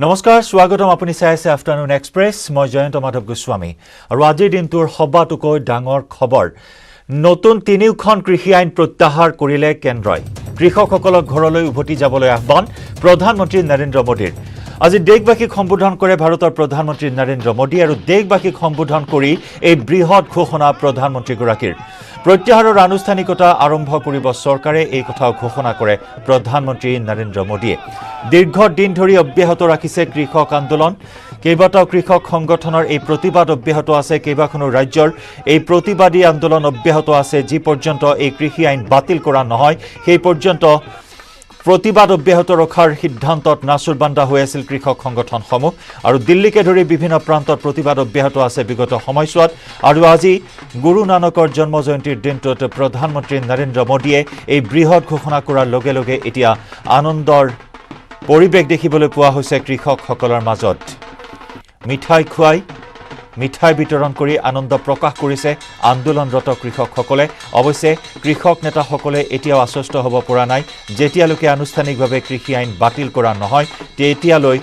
নমস্কাৰ স্বাগতম আপুনি চাই আছে আফটাৰনুন এক্সপ্ৰেছ মই জয়ন্ত মাধৱ গোস্বামী আৰু আজিৰ দিনটোৰ সবাতোকৈ ডাঙৰ খবৰ নতুন তিনিখন কৃষি আইন প্ৰত্যাহাৰ কৰিলে কেন্দ্ৰই কৃষকসকলক ঘৰলৈ উভতি যাবলৈ আহ্বান প্ৰধানমন্ত্ৰী নৰেন্দ্ৰ মোদীৰ আজি দেশবাসীক সম্বোধন কৰে ভাৰতৰ প্ৰধানমন্ত্ৰী নৰেন্দ্ৰ মোদী আৰু দেশবাসীক সম্বোধন কৰি এই বৃহৎ ঘোষণা প্ৰধানমন্ত্ৰীগৰাকীৰ প্ৰত্যাহাৰৰ আনুষ্ঠানিকতা আৰম্ভ কৰিব চৰকাৰে এই কথা ঘোষণা কৰে প্ৰধানমন্ত্ৰী নৰেন্দ্ৰ মোদীয়ে দীৰ্ঘ দিন ধৰি অব্যাহত ৰাখিছে কৃষক আন্দোলন কেইবাটাও কৃষক সংগঠনৰ এই প্ৰতিবাদ অব্যাহত আছে কেইবাখনো ৰাজ্যৰ এই প্ৰতিবাদী আন্দোলন অব্যাহত আছে যি পৰ্যন্ত এই কৃষি আইন বাতিল কৰা নহয় সেই পৰ্যন্ত প্ৰতিবাদ অব্যাহত ৰখাৰ সিদ্ধান্তত নাচুৰবান্দা হৈ আছিল কৃষক সংগঠনসমূহ আৰু দিল্লীকে ধৰি বিভিন্ন প্ৰান্তত প্ৰতিবাদ অব্যাহত আছে বিগত সময়ছোৱাত আৰু আজি গুৰু নানকৰ জন্ম জয়ন্তীৰ দিনটোত প্ৰধানমন্ত্ৰী নৰেন্দ্ৰ মোদীয়ে এই বৃহৎ ঘোষণা কৰাৰ লগে লগে এতিয়া আনন্দৰ পৰিৱেশ দেখিবলৈ পোৱা হৈছে কৃষকসকলৰ মাজত মিঠাই খুৱাই মিঠাই বিতৰণ কৰি আনন্দ প্ৰকাশ কৰিছে আন্দোলনৰত কৃষকসকলে অৱশ্যে কৃষক নেতাসকলে এতিয়াও আশ্বস্ত হ'ব পৰা নাই যেতিয়ালৈকে আনুষ্ঠানিকভাৱে কৃষি আইন বাতিল কৰা নহয় তেতিয়ালৈ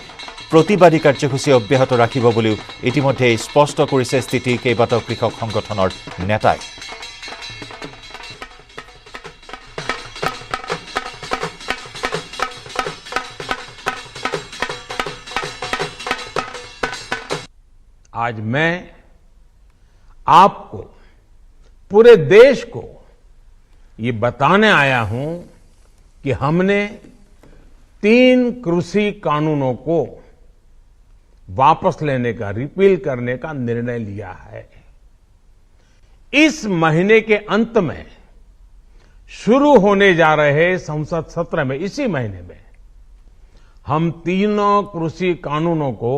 প্ৰতিবাদী কাৰ্যসূচী অব্যাহত ৰাখিব বুলিও ইতিমধ্যে স্পষ্ট কৰিছে স্থিতি কেইবাটাও কৃষক সংগঠনৰ নেতাই आज मैं आपको पूरे देश को ये बताने आया हूं कि हमने 3 कृषि कानूनों को वापस लेने का रिपील करने का निर्णय लिया है इस महीने के अंत में शुरू होने जा रहे संसद सत्र में इसी महीने में हम तीनों कृषि कानूनों को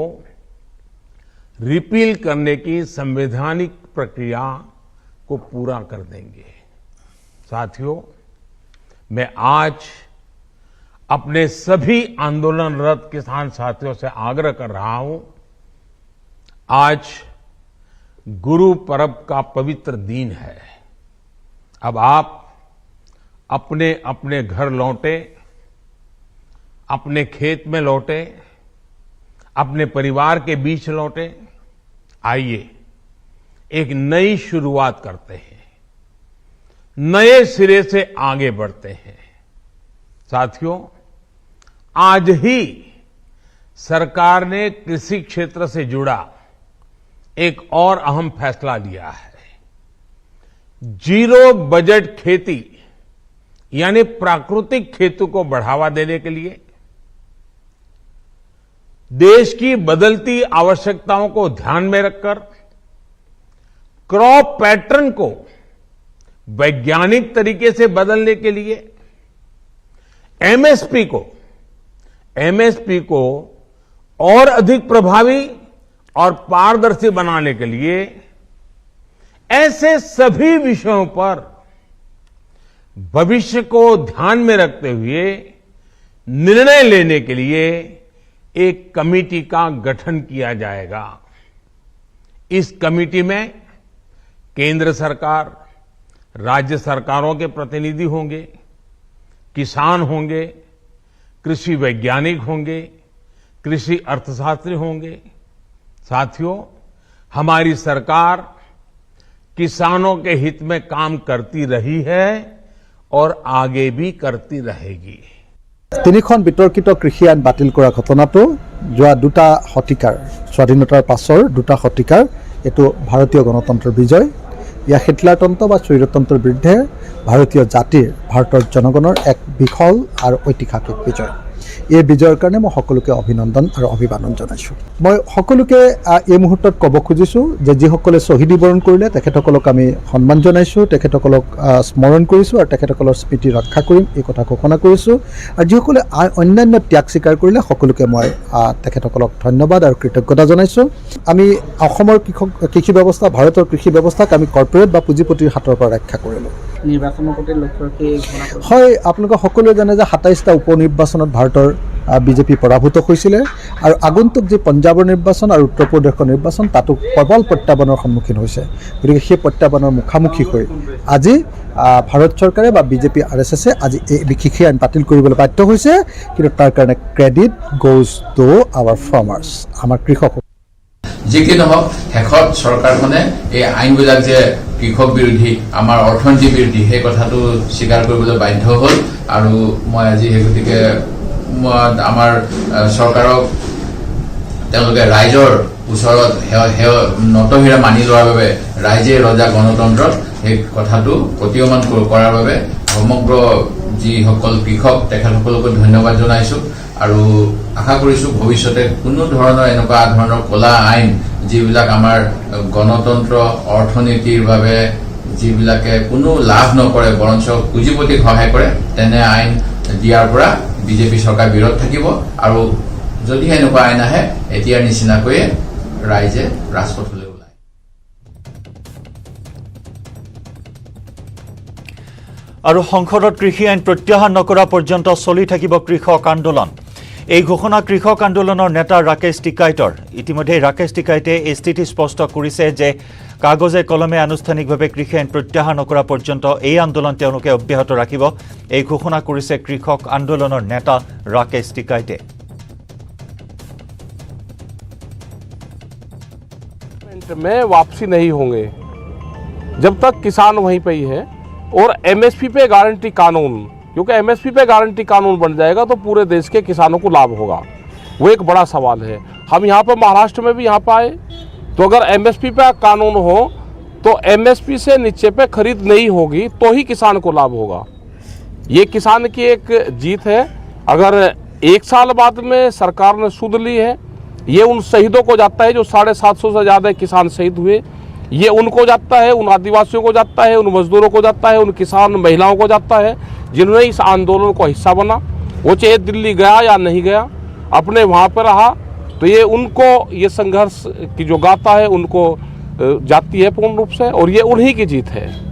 रिपील करने की संवैधानिक प्रक्रिया को पूरा कर देंगे साथियों मैं आज अपने सभी आंदोलनरत किसान साथियों से आग्रह कर रहा हूं आज गुरु पर्व का पवित्र दिन है अब आप अपने अपने घर लौटे अपने खेत में लौटे अपने परिवार के बीच लौटे आइए एक नई शुरुआत करते हैं नए सिरे से आगे बढ़ते हैं साथियों आज ही सरकार ने कृषि क्षेत्र से जुड़ा एक और अहम फैसला लिया है जीरो बजट खेती यानी प्राकृतिक खेती को बढ़ावा देने के लिए देश की बदलती आवश्यकताओं को ध्यान में रखकर क्रॉप पैटर्न को वैज्ञानिक तरीके से बदलने के लिए एमएसपी को और अधिक प्रभावी और पारदर्शी बनाने के लिए ऐसे सभी विषयों पर भविष्य को ध्यान में रखते हुए निर्णय लेने के लिए एक कमेटी का गठन किया जाएगा इस कमेटी में केंद्र सरकार राज्य सरकारों के प्रतिनिधि होंगे किसान होंगे कृषि वैज्ञानिक होंगे कृषि अर्थशास्त्री होंगे साथियों हमारी सरकार किसानों के हित में काम करती रही है और आगे भी करती रहेगी তিনিখন বিতৰ্কিত কৃষি আইন বাতিল কৰা ঘটনাটো যোৱা দুটা শতিকাৰ স্বাধীনতাৰ পাছৰ দুটা শতিকাৰ এটো ভাৰতীয় গণতন্ত্ৰৰ বিজয় ইয়া হিটলাৰতন্ত্ৰ বা স্বৈৰতন্ত্ৰৰ বিৰুদ্ধে ভাৰতীয় জাতিৰ ভাৰতৰ জনগণৰ এক বিফল আৰু ঐতিহাসিক বিজয় এই বিজয়ৰ কাৰণে মই সকলোকে অভিনন্দন আৰু অভিবাদন জনাইছো মই সকলোকে এই মুহূৰ্তত ক'ব খুজিছো যে যিসকলে শ্বহীদী বৰণ কৰিলে তেখেতসকলক আমি সন্মান জনাইছো তেখেতসকলক স্মৰণ কৰিছো আৰু তেখেতসকলৰ স্মৃতি ৰক্ষা কৰিম এই কথা ঘোষণা কৰিছো আৰু যিসকলে অন্যান্য ত্যাগ স্বীকাৰ কৰিলে সকলোকে মই তেখেতসকলক ধন্যবাদ আৰু কৃতজ্ঞতা জনাইছো আমি অসমৰ কৃষি ব্যৱস্থা ভাৰতৰ কৃষি ব্যৱস্থাক আমি কৰ্পোৰেট বা পুঁজিপতিৰ হাতৰ পৰা ৰক্ষা কৰিলো নিৰ্বাচনৰ প্ৰতি লক্ষ্য ৰাখি হয় আপোনালোকে সকলোৱে জানে যে 27টা উপ নিৰ্বাচনত ভাৰতৰ বিজেপি পৰাভূত হৈছিলে আৰু আগন্তুক যি পঞ্জাবৰ নিৰ্বাচন আৰু উত্তৰ প্ৰদেশৰ নিৰ্বাচন তাতো প্ৰবল প্ৰত্যাহ্বানৰ সন্মুখীন হৈছে। গতিকে সেই প্ৰত্যাহ্বানৰ মুখামুখি হৈ আজি ভাৰত চৰকাৰে বা বিজেপি RSSে আজি এই কৃষি আইন বাতিল কৰিবলৈ বাধ্য হৈছে, কিন্তু তাৰ কাৰণে credit goes to our farmers, আমাৰ কৃষক। যি কি নহওক শেষত চৰকাৰখনে এই আইনবিলাক যে কৃষক বিৰোধী, আমাৰ অৰ্থনীতি বিৰোধী, সেই কথাটো স্বীকাৰ কৰিবলৈ বাধ্য হ'ল। আৰু মই আজি সেই গতিকে আমাৰ চৰকাৰক তেওঁলোকে ৰাইজৰ ওচৰত নতশিৰে মানি লোৱাৰ বাবে, ৰাইজে ৰজা গণতন্ত্ৰত সেই কথাটো প্ৰতীয়মান কৰাৰ বাবে সমগ্ৰ যিসকল কৃষক তেখেতসকলকো ধন্যবাদ জনাইছোঁ। আৰু আশা কৰিছোঁ ভৱিষ্যতে কোনো ধৰণৰ এনেকুৱা ধৰণৰ ক'লা আইন যিবিলাক আমাৰ গণতন্ত্ৰ অৰ্থনীতিৰ বাবে যিবিলাকে কোনো লাভ নকৰে বৰঞ্চ পুঁজিপতিক সহায় কৰে, তেনে আইন দিয়াৰ পৰা বিজেপি চৰকাৰ বিৰত থাকিব। আৰু যদিহে এনেকুৱা আইন আহে এতিয়াৰ নিচিনাকৈয়ে ৰাইজে ৰাজপথলৈ ওলায়। আৰু সংসদত কৃষি আইন প্ৰত্যাহাৰ নকৰা পৰ্যন্ত চলি থাকিব কৃষক আন্দোলন। এই ঘোষণা কৃষক আন্দোলনৰ নেতা ৰাকেশ টিকাইটৰ। ইতিমধ্যে ৰাকেশ টিকাইটে এই স্থিতি স্পষ্ট কৰিছে যে কাগজে কলমে আনুষ্ঠানিকভাৱে কৃষি আইন প্ৰত্যাহাৰ নকৰা পৰ্যন্ত এই আন্দোলন তেওঁলোকে অব্যাহত ৰাখিব। এই ঘোষণা কৰিছে কৃষক আন্দোলনৰ নেতা ৰাকেশ টিকাইটে। में वापसी नहीं होंगे जब तक किसान वहीं पे ही है। और MSP पे गारंटी कानून, क्योंकि MSP पे गारंटी कानून बन जाएगा तो पूरे देश के किसानों को लाभ होगा, वो एक बड़ा सवाल है। हम यहाँ पर महाराष्ट्र में भी यहाँ पर आए तो अगर MSP पे कानून हो तो MSP से नीचे पे खरीद नहीं होगी तो ही किसान को लाभ होगा। ये किसान की एक जीत है। अगर 1 साल बाद में सरकार ने सुध ली है, ये उन शहीदों को जाता है जो 750 से ज़्यादा किसान शहीद हुए, ये उनको जाता है, उन आदिवासियों को जाता है, उन मजदूरों को जाता है, उन किसान महिलाओं को जाता है जिन्होंने इस आंदोलन को हिस्सा बना। वो चाहे दिल्ली गया या नहीं गया, अपने वहाँ पर रहा, तो ये उनको ये संघर्ष की जो गाथा है उनको जाती है पूर्ण रूप से, और ये उन्हीं की जीत है।